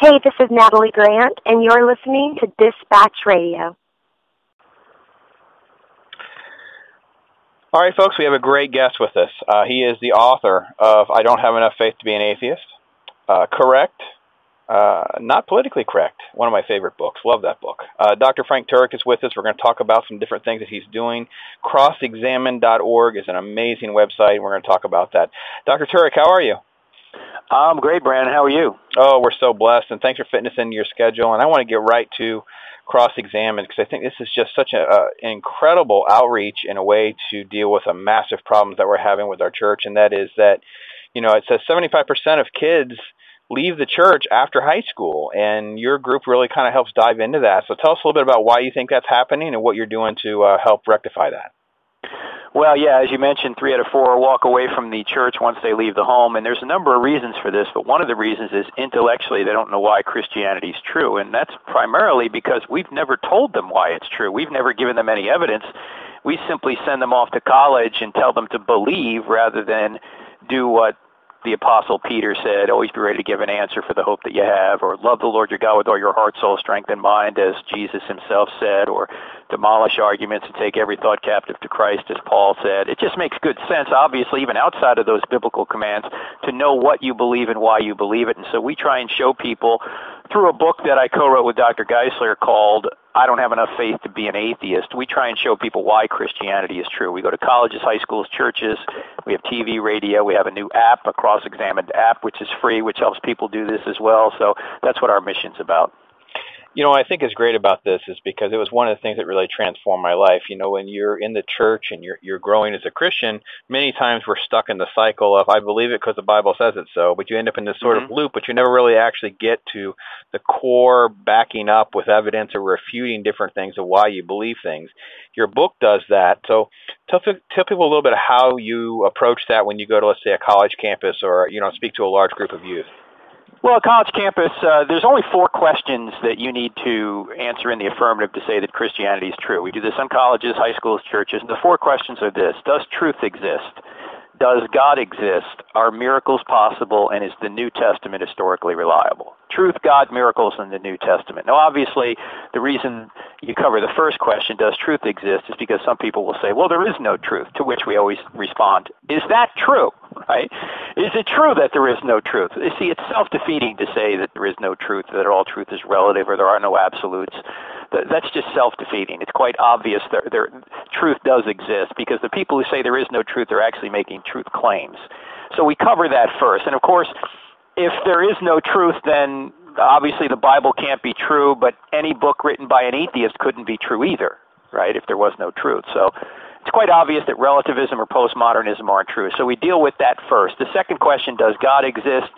Hey, this is Natalie Grant, and you're listening to Dispatch Radio. All right, folks, we have a great guest with us. He is the author of I Don't Have Enough Faith to Be an Atheist. Correct, not politically correct. One of my favorite books. Love that book. Dr. Frank Turek is with us. We're going to talk about some different things that he's doing. Crossexamine.org is an amazing website. We're going to talk about that. Dr. Turek, how are you? I'm great, Brandon. How are you? Oh, we're so blessed, and thanks for fitting us into your schedule. And I want to get right to Cross-Examine because I think this is just such an incredible outreach in a way to deal with a massive problem that we're having with our church, and that is that, you know, it says 75% of kids leave the church after high school, and your group really kind of helps dive into that. So tell us a little bit about why you think that's happening and what you're doing to help rectify that. Well, yeah, as you mentioned, 3 out of 4 walk away from the church once they leave the home, and there's a number of reasons for this, but one of the reasons is intellectually they don't know why Christianity is true, and that's primarily because we've never told them why it's true. We've never given them any evidence. We simply send them off to college and tell them to believe rather than do what the Apostle Peter said, always be ready to give an answer for the hope that you have, or love the Lord your God with all your heart, soul, strength, and mind, as Jesus himself said, or demolish arguments and take every thought captive to Christ, as Paul said. It just makes good sense, obviously, even outside of those biblical commands, to know what you believe and why you believe it. And so we try and show people through a book that I co-wrote with Dr. Geisler called I Don't Have Enough Faith to Be an Atheist. We try and show people why Christianity is true. We go to colleges, high schools, churches. We have TV, radio. We have a new app, a Cross-Examined app, which is free, which helps people do this as well. So that's what our mission's about. You know, what I think is great about this is because it was one of the things that really transformed my life. You know, when you're in the church and you're growing as a Christian, many times we're stuck in the cycle of, I believe it because the Bible says it so, but you end up in this sort of loop, but you never really actually get to the core backing up with evidence or refuting different things of why you believe things. Your book does that. So tell people a little bit of how you approach that when you go to, let's say, a college campus or, you know, speak to a large group of youth. Well, college campus, there's only 4 questions that you need to answer in the affirmative to say that Christianity is true. We do this on colleges, high schools, churches, and the 4 questions are this. Does truth exist? Does God exist? Are miracles possible? And is the New Testament historically reliable? Truth, God, miracles, and the New Testament. Now, obviously, the reason you cover the first question, does truth exist, is because some people will say, well, there is no truth, to which we always respond, is that true? Right? Is it true that there is no truth? You see, it's self-defeating to say that there is no truth, that all truth is relative, or there are no absolutes. That's just self-defeating. It's quite obvious that truth does exist, because the people who say there is no truth are actually making truth claims. So we cover that first. And of course, if there is no truth, then obviously the Bible can't be true, but any book written by an atheist couldn't be true either, right, if there was no truth. So it's quite obvious that relativism or postmodernism aren't true. So we deal with that first. The second question, does God exist?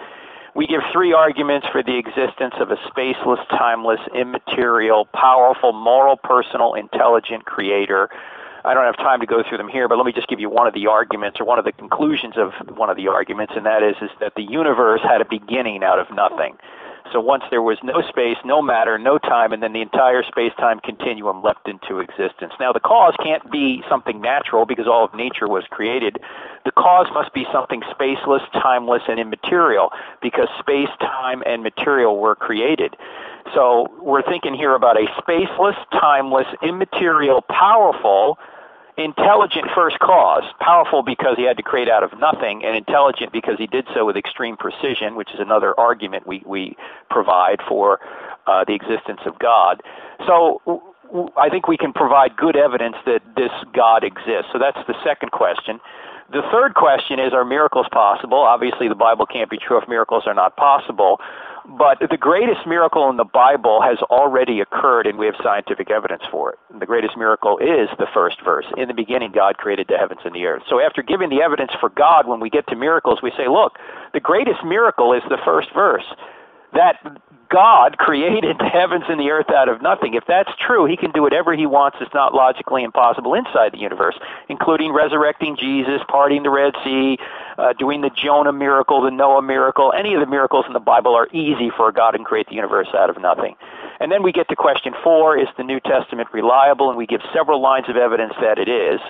We give 3 arguments for the existence of a spaceless, timeless, immaterial, powerful, moral, personal, intelligent creator. I don't have time to go through them here, but let me just give you one of the arguments, or one of the conclusions of one of the arguments, and that is that the universe had a beginning out of nothing. So once there was no space, no matter, no time, and then the entire space-time continuum leapt into existence. Now, the cause can't be something natural because all of nature was created. The cause must be something spaceless, timeless, and immaterial because space, time, and material were created. So we're thinking here about a spaceless, timeless, immaterial, powerful, intelligent first cause. Powerful because he had to create out of nothing, and intelligent because he did so with extreme precision, which is another argument we provide for the existence of God. So I think we can provide good evidence that this God exists. So that's the second question. The third question is, are miracles possible? Obviously, the Bible can't be true if miracles are not possible. But the greatest miracle in the Bible has already occurred, and we have scientific evidence for it. And the greatest miracle is the first verse. In the beginning, God created the heavens and the earth. So after giving the evidence for God, when we get to miracles, we say, look, the greatest miracle is the first verse. That God created the heavens and the earth out of nothing. If that's true, he can do whatever he wants. It's not logically impossible inside the universe, including resurrecting Jesus, parting the Red Sea, doing the Jonah miracle, the Noah miracle. Any of the miracles in the Bible are easy for God to create the universe out of nothing. And then we get to question 4, is the New Testament reliable? And we give several lines of evidence that it is.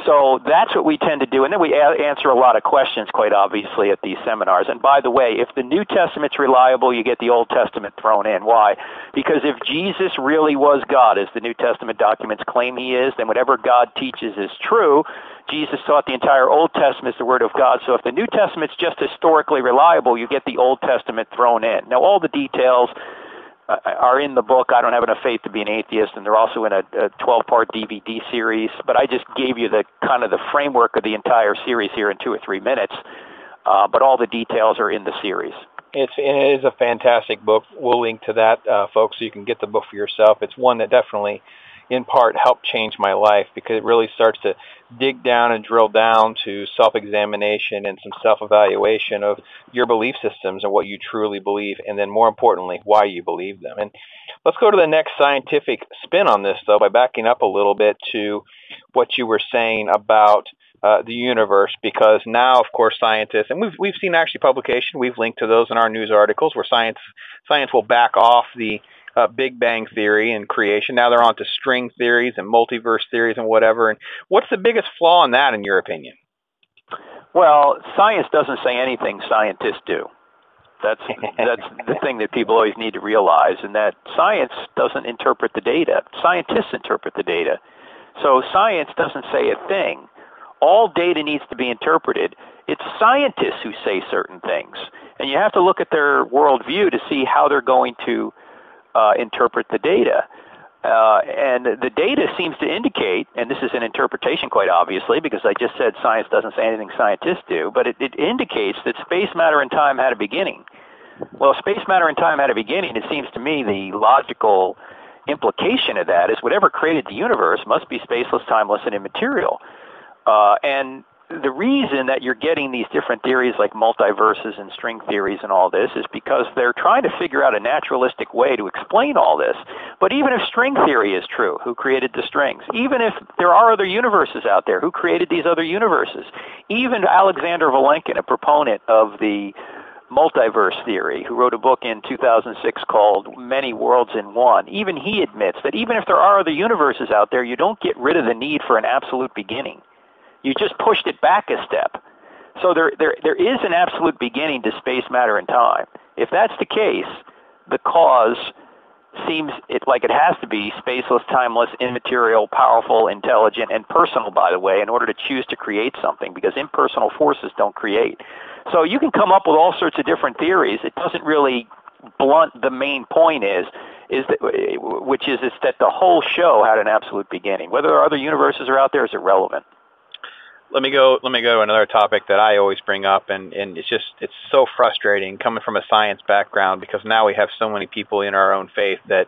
So that's what we tend to do. And then we answer a lot of questions, quite obviously, at these seminars. And by the way, if the New Testament's reliable, you get the Old Testament thrown in. Why? Because if Jesus really was God, as the New Testament documents claim he is, then whatever God teaches is true. Jesus taught the entire Old Testament is the Word of God. So if the New Testament's just historically reliable, you get the Old Testament thrown in. Now, all the details are in the book. I don't have enough faith to be an atheist, and they're also in a 12-part DVD series. But I just gave you the kind of the framework of the entire series here in 2 or 3 minutes. But all the details are in the series. It is a fantastic book. We'll link to that, folks, so you can get the book for yourself. It's one that definitely, in part, helped change my life because it really starts to dig down and drill down to self-examination and some self-evaluation of your belief systems and what you truly believe, and then more importantly, why you believe them. And let's go to the next scientific spin on this, though, by backing up a little bit to what you were saying about the universe, because now, of course, scientists, and we've seen actually publication, we've linked to those in our news articles, where science will back off the Big Bang Theory and creation. Now they're on to string theories and multiverse theories and whatever. And what's the biggest flaw in that, in your opinion? Well, science doesn't say anything scientists do. That's the thing that people always need to realize, and that science doesn't interpret the data. Scientists interpret the data. So science doesn't say a thing. All data needs to be interpreted. It's scientists who say certain things. And you have to look at their worldview to see how they're going to interpret the data. And the data seems to indicate, and this is an interpretation quite obviously, because I just said science doesn't say anything scientists do, but it indicates that space, matter, and time had a beginning. Well, space, matter, and time had a beginning. It seems to me the logical implication of that is whatever created the universe must be spaceless, timeless, and immaterial. And the reason that you're getting these different theories like multiverses and string theories and all this is because they're trying to figure out a naturalistic way to explain all this. But even if string theory is true, who created the strings? Even if there are other universes out there, who created these other universes? Even Alexander Vilenkin, a proponent of the multiverse theory, who wrote a book in 2006 called Many Worlds in One, even he admits that even if there are other universes out there, you don't get rid of the need for an absolute beginning. You just pushed it back a step. So there is an absolute beginning to space, matter, and time. If that's the case, the cause seems like it has to be spaceless, timeless, immaterial, powerful, intelligent, and personal, by the way, in order to choose to create something, because impersonal forces don't create. So you can come up with all sorts of different theories. It doesn't really blunt the main point which is that the whole show had an absolute beginning. Whether there are other universes are out there is irrelevant. Let me go to another topic that I always bring up, and it's so frustrating coming from a science background, because now we have so many people in our own faith that,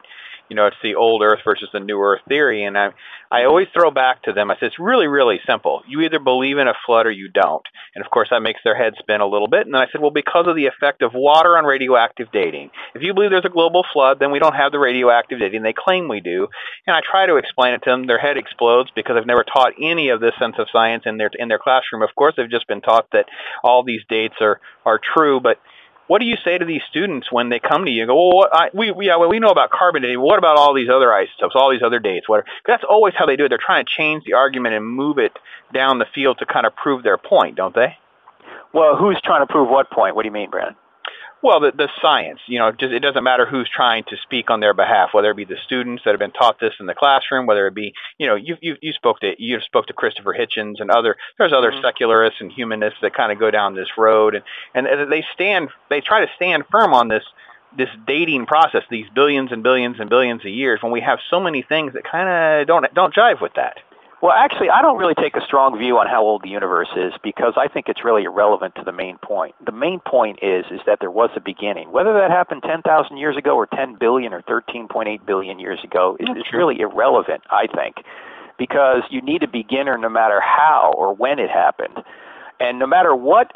it's the old earth versus the new earth theory, and I always throw back to them. I say it's really, really simple. You either believe in a flood or you don't. And of course that makes their head spin a little bit. And then I said, well, because of the effect of water on radioactive dating. If you believe there's a global flood, then we don't have the radioactive dating they claim we do. And I try to explain it to them. Their head explodes because I've never taught any of this sense of science in their classroom. Of course, they've just been taught that all these dates are true, but what do you say to these students when they come to you and go, well, we know about carbon dating. What about all these other isotopes, all these other dates? That's always how they do it. They're trying to change the argument and move it down the field to kind of prove their point, don't they? Well, who's trying to prove what point? What do you mean, Brandon? Well, the science, it doesn't matter who's trying to speak on their behalf, whether it be the students that have been taught this in the classroom, whether it be, you spoke to Christopher Hitchens and there's other secularists and humanists that kind of go down this road, and they try to stand firm on this dating process, these billions and billions and billions of years, when we have so many things that kind of don't jive with that. Well, actually, I don't really take a strong view on how old the universe is, because I think it's really irrelevant to the main point. The main point is that there was a beginning. Whether that happened 10,000 years ago or 10 billion or 13.8 billion years ago is really irrelevant, I think, because you need a beginner no matter how or when it happened. And no matter what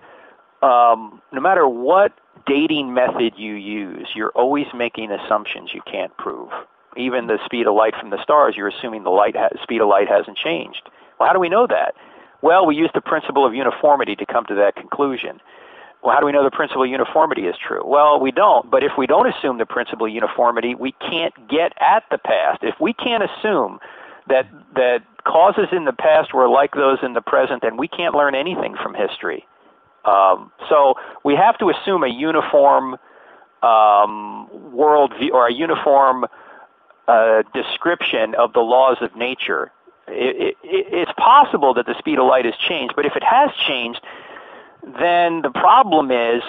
dating method you use, you're always making assumptions you can't prove. Even the speed of light from the stars, you're assuming the speed of light hasn't changed. Well, how do we know that? Well, we use the principle of uniformity to come to that conclusion. Well, how do we know the principle of uniformity is true? Well, we don't. But if we don't assume the principle of uniformity, we can't get at the past. If we can't assume that causes in the past were like those in the present, and we can't learn anything from history. So we have to assume a uniform worldview or a uniform description of the laws of nature. It's possible that the speed of light has changed, but if it has changed, then the problem is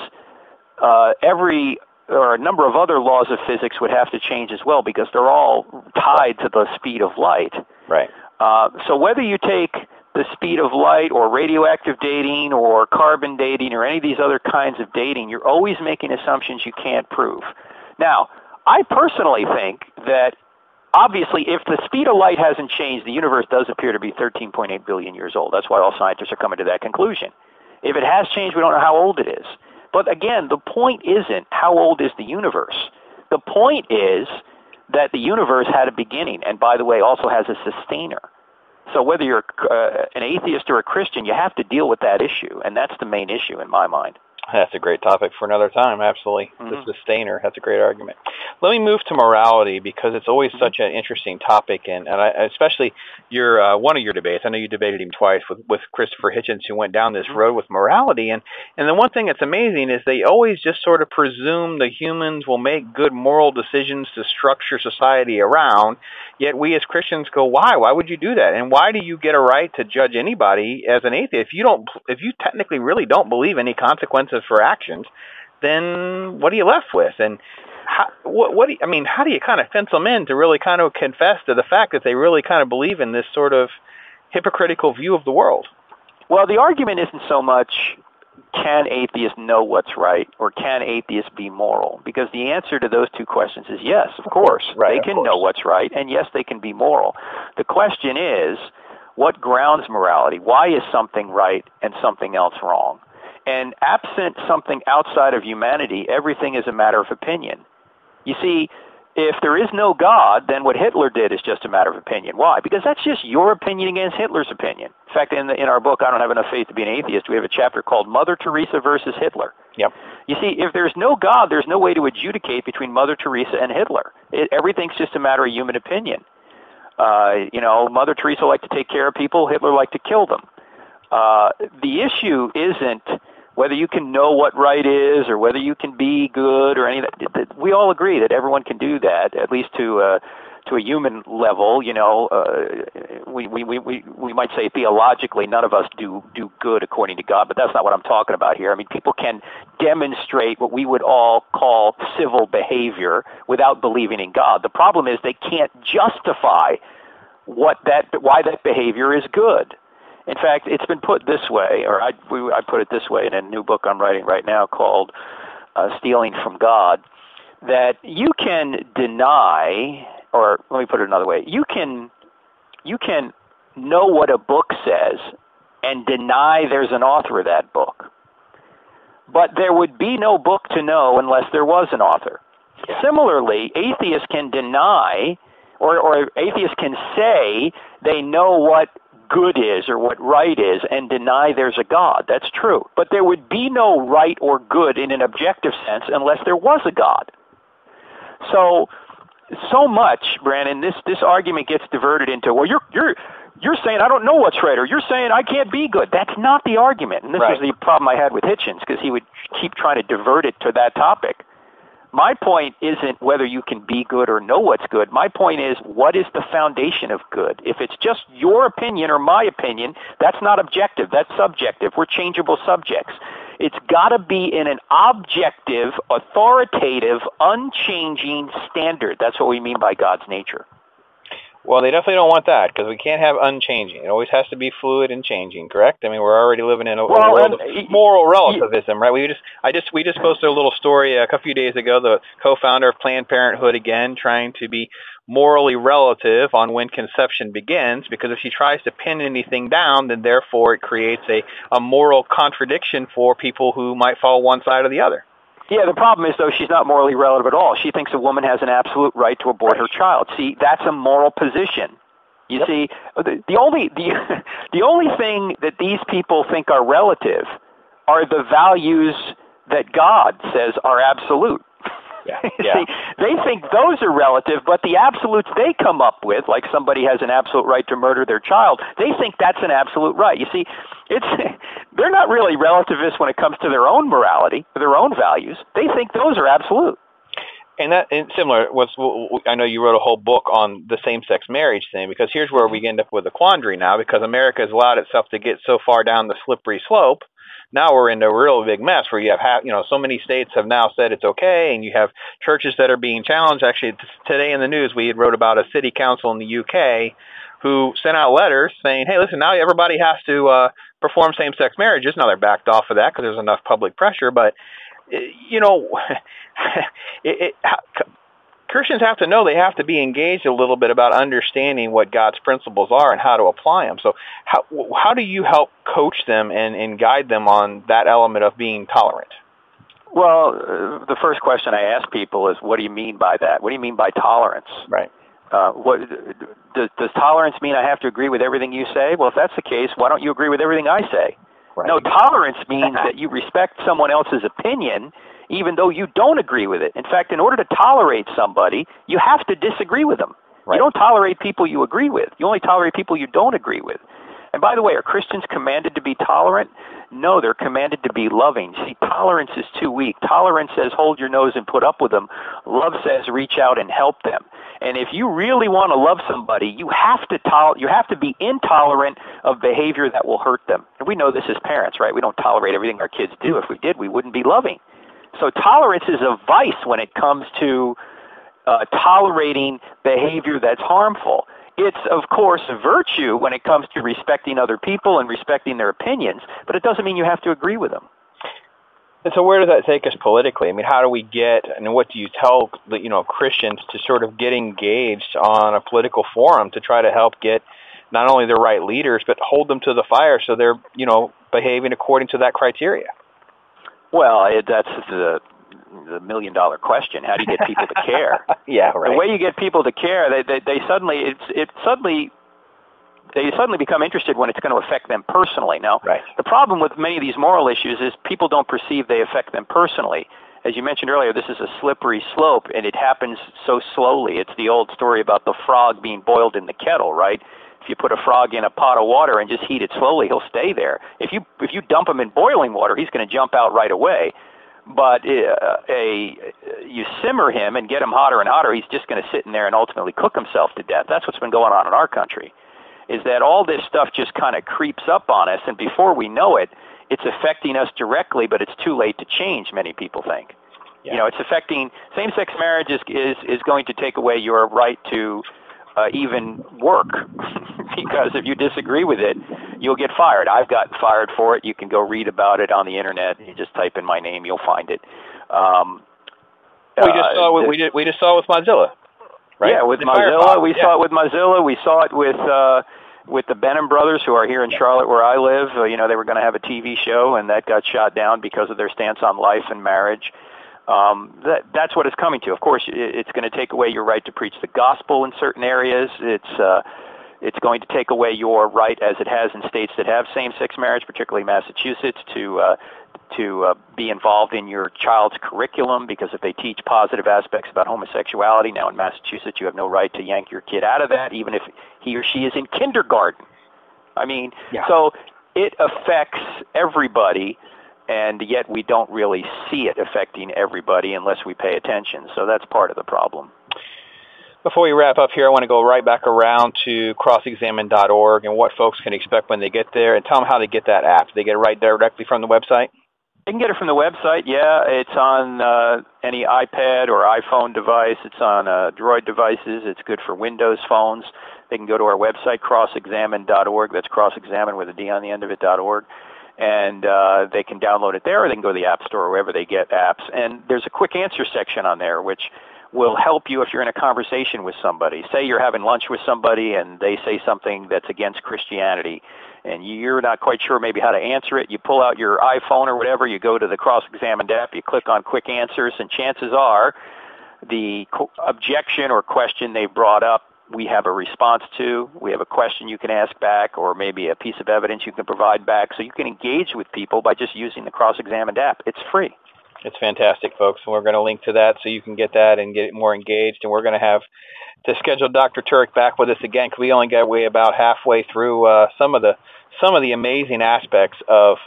a number of other laws of physics would have to change as well, because they're all tied to the speed of light. Right. So whether you take the speed of light or radioactive dating or carbon dating or any of these other kinds of dating, you're always making assumptions you can't prove. Now, I personally think that obviously if the speed of light hasn't changed, the universe does appear to be 13.8 billion years old. That's why all scientists are coming to that conclusion. If it has changed, we don't know how old it is. But again, the point isn't how old is the universe. The point is that the universe had a beginning, and by the way, also has a sustainer. So whether you're an atheist or a Christian, you have to deal with that issue, and that's the main issue in my mind. That's a great topic for another time, absolutely. The sustainer, that's a great argument. Let me move to morality, because it's always such an interesting topic, and especially one of your debates. I know you debated him twice with Christopher Hitchens, who went down this road with morality. And the one thing that's amazing is they always just sort of presume the humans will make good moral decisions to structure society around, yet we as Christians go, why? Why would you do that? And why do you get a right to judge anybody as an atheist? If you technically really don't believe any consequences for actions, then what are you left with? And how do you kind of fence them in to really kind of confess to the fact that they really kind of believe in this sort of hypocritical view of the world? Well, the argument isn't so much can atheists know what's right or can atheists be moral? Because the answer to those two questions is yes, of course. Right, they can know what's right, and yes, they can be moral. The question is, what grounds morality? Why is something right and something else wrong? And absent something outside of humanity, everything is a matter of opinion. You see, if there is no God, then what Hitler did is just a matter of opinion. Why? Because that's just your opinion against Hitler's opinion. In fact, in our book, I Don't Have Enough Faith to Be an Atheist, we have a chapter called Mother Teresa versus Hitler. Yep. You see, if there's no God, there's no way to adjudicate between Mother Teresa and Hitler. Everything's just a matter of human opinion. Mother Teresa liked to take care of people, Hitler liked to kill them. The issue isn't whether you can know what right is or whether you can be good or any of that. We all agree that everyone can do that, at least to a human level. We might say theologically none of us do good according to God, but that's not what I'm talking about here. I mean, people can demonstrate what we would all call civil behavior without believing in God. The problem is they can't justify why that behavior is good. In fact, it's been put this way, or I put it this way in a new book I'm writing right now called Stealing from God, that you can deny, or let me put it another way, you can know what a book says and deny there's an author of that book. But there would be no book to know unless there was an author. Yeah. Similarly, atheists can deny, or atheists can say they know what good is or what right is and deny there's a God. That's true. But there would be no right or good in an objective sense unless there was a God. So much, Brandon, this argument gets diverted into, well, you're saying I don't know what's right, or you're saying I can't be good. That's not the argument. And this was the problem I had with Hitchens, because he would keep trying to divert it to that topic. My point isn't whether you can be good or know what's good. My point is, what is the foundation of good? If it's just your opinion or my opinion, that's not objective. That's subjective. We're changeable subjects. It's got to be in an objective, authoritative, unchanging standard. That's what we mean by God's nature. Well, they definitely don't want that, because we can't have unchanging. It always has to be fluid and changing, correct? I mean, we're already living in a world of moral relativism, right? We just posted a little story a few days ago, the co-founder of Planned Parenthood, again, trying to be morally relative on when conception begins, because if she tries to pin anything down, then therefore it creates a moral contradiction for people who might fall one side or the other. Yeah, the problem is, though, she's not morally relative at all. She thinks a woman has an absolute right to abort her child. See, that's a moral position. You see, the only thing that these people think are relative are the values that God says are absolute. Yeah. See, they think those are relative, but the absolutes they come up with, like somebody has an absolute right to murder their child, they think that's an absolute right. You see, they're not really relativists when it comes to their own morality, their own values. They think those are absolute. And similar I know you wrote a whole book on the same-sex marriage thing, because here's where we end up with a quandary now, because America has allowed itself to get so far down the slippery slope. Now we're in a real big mess where you have, so many states have now said it's okay, and you have churches that are being challenged. Actually, today in the news, we had wrote about a city council in the UK who sent out letters saying, hey, listen, now everybody has to perform same-sex marriages. Now they're backed off of that because there's enough public pressure, but Christians have to know they have to be engaged a little bit about understanding what God's principles are and how to apply them. So how do you help coach them and guide them on that element of being tolerant? Well, the first question I ask people is, what do you mean by that? What do you mean by tolerance? Right. What does tolerance mean I have to agree with everything you say? Well, if that's the case, why don't you agree with everything I say? Right. No, tolerance means that you respect someone else's opinion even though you don't agree with it. In fact, in order to tolerate somebody, you have to disagree with them. Right. You don't tolerate people you agree with. You only tolerate people you don't agree with. And by the way, are Christians commanded to be tolerant? No, they're commanded to be loving. See, tolerance is too weak. Tolerance says hold your nose and put up with them. Love says reach out and help them. And if you really want to love somebody, you have to be intolerant of behavior that will hurt them. And we know this as parents, right? We don't tolerate everything our kids do. If we did, we wouldn't be loving. So tolerance is a vice when it comes to tolerating behavior that's harmful. It's, of course, a virtue when it comes to respecting other people and respecting their opinions, but it doesn't mean you have to agree with them. And so where does that take us politically? I mean, how do we what do you tell Christians to sort of get engaged on a political forum to try to help get not only the right leaders, but hold them to the fire so they're, behaving according to that criteria? Well, that's the million-dollar question. How do you get people to care? Yeah, right. The way you get people to care, they suddenly become interested when it's going to affect them personally. Now, right. The problem with many of these moral issues is people don't perceive they affect them personally. As you mentioned earlier, this is a slippery slope, and it happens so slowly. It's the old story about the frog being boiled in the kettle, right? If you put a frog in a pot of water and just heat it slowly, he'll stay there. If you dump him in boiling water, he's going to jump out right away. But you simmer him and get him hotter and hotter, he's just going to sit in there and ultimately cook himself to death. That's what's been going on in our country, is that all this stuff just kind of creeps up on us, and before we know it, it's affecting us directly, but it's too late to change, many people think. Yeah. It's affecting same-sex marriage is going to take away your right to even work, because if you disagree with it, you'll get fired. I've gotten fired for it. You can go read about it on the internet. You just type in my name, you'll find it. We just saw it with Mozilla, right? Yeah, with Mozilla. We saw it with Mozilla. We saw it with the Benham brothers, who are here in Charlotte where I live. They were going to have a TV show, and that got shot down because of their stance on life and marriage. That's what it's coming to. Of course, it's going to take away your right to preach the gospel in certain areas. It's going to take away your right, as it has in states that have same-sex marriage, particularly Massachusetts, to be involved in your child's curriculum, because if they teach positive aspects about homosexuality, now in Massachusetts you have no right to yank your kid out of that, even if he or she is in kindergarten. So it affects everybody, and yet we don't really see it affecting everybody unless we pay attention. So that's part of the problem. Before we wrap up here, I want to go right back around to crossexamine.org and what folks can expect when they get there, and tell them how to get that app. They get it right directly from the website? They can get it from the website, yeah. It's on any iPad or iPhone device. It's on Droid devices. It's good for Windows phones. They can go to our website, crossexamine.org. That's crossexamine with a D on the end of it.org. And they can download it there, or they can go to the App Store or wherever they get apps. And there's a quick answer section on there, which will help you if you're in a conversation with somebody. Say you're having lunch with somebody and they say something that's against Christianity, and you're not quite sure maybe how to answer it. You pull out your iPhone or whatever, you go to the Cross-Examined app, you click on Quick Answers, and chances are the objection or question they brought up, we have a response to. We have a question you can ask back, or maybe a piece of evidence you can provide back. So you can engage with people by just using the Cross-Examined app. It's free. It's fantastic, folks. And we're going to link to that so you can get that and get more engaged. And we're going to have to schedule Dr. Turek back with us again, because we only got way about halfway through some of the amazing aspects of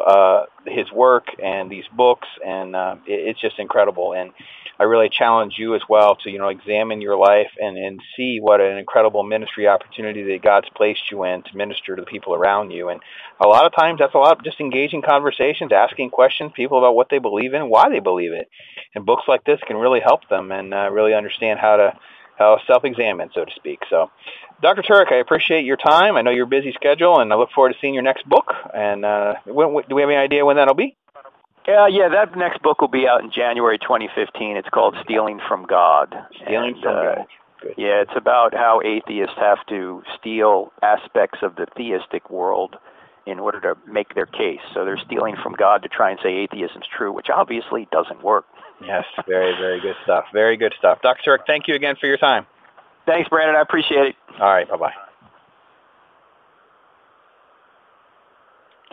his work and these books, and it's just incredible. And I really challenge you as well to examine your life and see what an incredible ministry opportunity that God's placed you in to minister to the people around you. And a lot of times that's a lot of just engaging conversations, asking questions, people about what they believe in, why they believe it. And books like this can really help them and really understand how self-examine, so to speak. So, Dr. Turek, I appreciate your time. I know your busy schedule, and I look forward to seeing your next book. And do we have any idea when that'll be? Yeah, that next book will be out in January 2015. It's called Stealing from God. Stealing from God. Good. Yeah, it's about how atheists have to steal aspects of the theistic world in order to make their case. So they're stealing from God to try and say atheism's true, which obviously doesn't work. Yes, very, very good stuff. Very good stuff. Dr. Turek, thank you again for your time. Thanks, Brandon. I appreciate it. All right, bye-bye.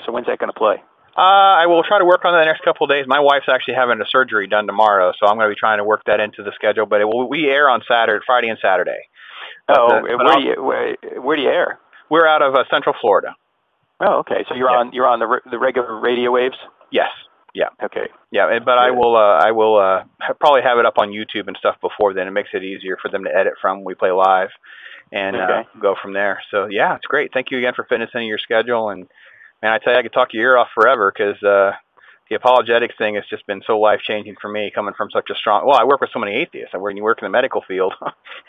So when's that going to play? I will try to work on that the next couple of days. My wife's actually having a surgery done tomorrow, so I'm going to be trying to work that into the schedule. But we air on Friday and Saturday. Where do you air? We're out of Central Florida. Oh, okay. So you're on the regular radio waves? Yes. Yeah. Okay. Yeah, but I will probably have it up on YouTube and stuff before then. It makes it easier for them to edit from when we play live and go from there. So yeah, it's great. Thank you again for fitting us into your schedule. And man, I tell you, I could talk your ear off forever, because the apologetics thing has just been so life-changing for me, coming from such a strong... Well, I work with so many atheists. When you work in the medical field,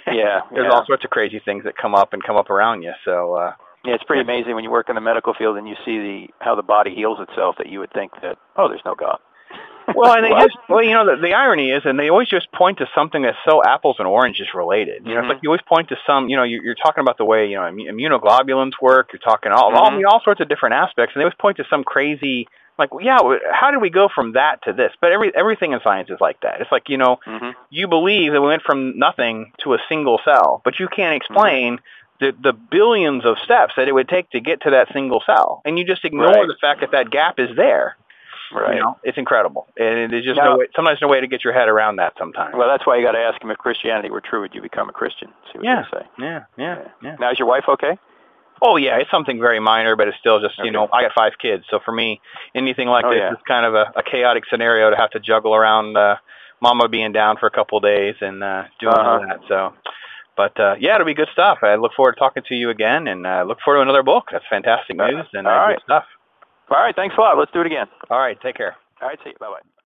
there's all sorts of crazy things that come up around you. So yeah, it's pretty amazing when you work in the medical field and you see how the body heals itself, that you would think that, there's no God. Well, and the irony is, and they always just point to something that's so apples and oranges related. It's like you always point to some, you're talking about the way, immunoglobulins work. You're talking all sorts of different aspects, and they always point to some crazy, like, how did we go from that to this? But everything in science is like that. It's like, you believe that we went from nothing to a single cell, but you can't explain the billions of steps that it would take to get to that single cell. And you just ignore the fact that gap is there. Right. It's incredible. And there's just sometimes no way to get your head around that sometimes. Well, that's why you got to ask him, if Christianity were true, would you become a Christian? See what they say. Yeah. Now, is your wife okay? Oh, yeah, it's something very minor, but it's still just, I got 5 kids. So for me, anything like this is kind of a chaotic scenario to have to juggle around Mama being down for a couple of days and doing all that. So, but it'll be good stuff. I look forward to talking to you again, and look forward to another book. That's fantastic news and good stuff. All right, thanks a lot. Let's do it again. All right, take care. All right, see you. Bye-bye.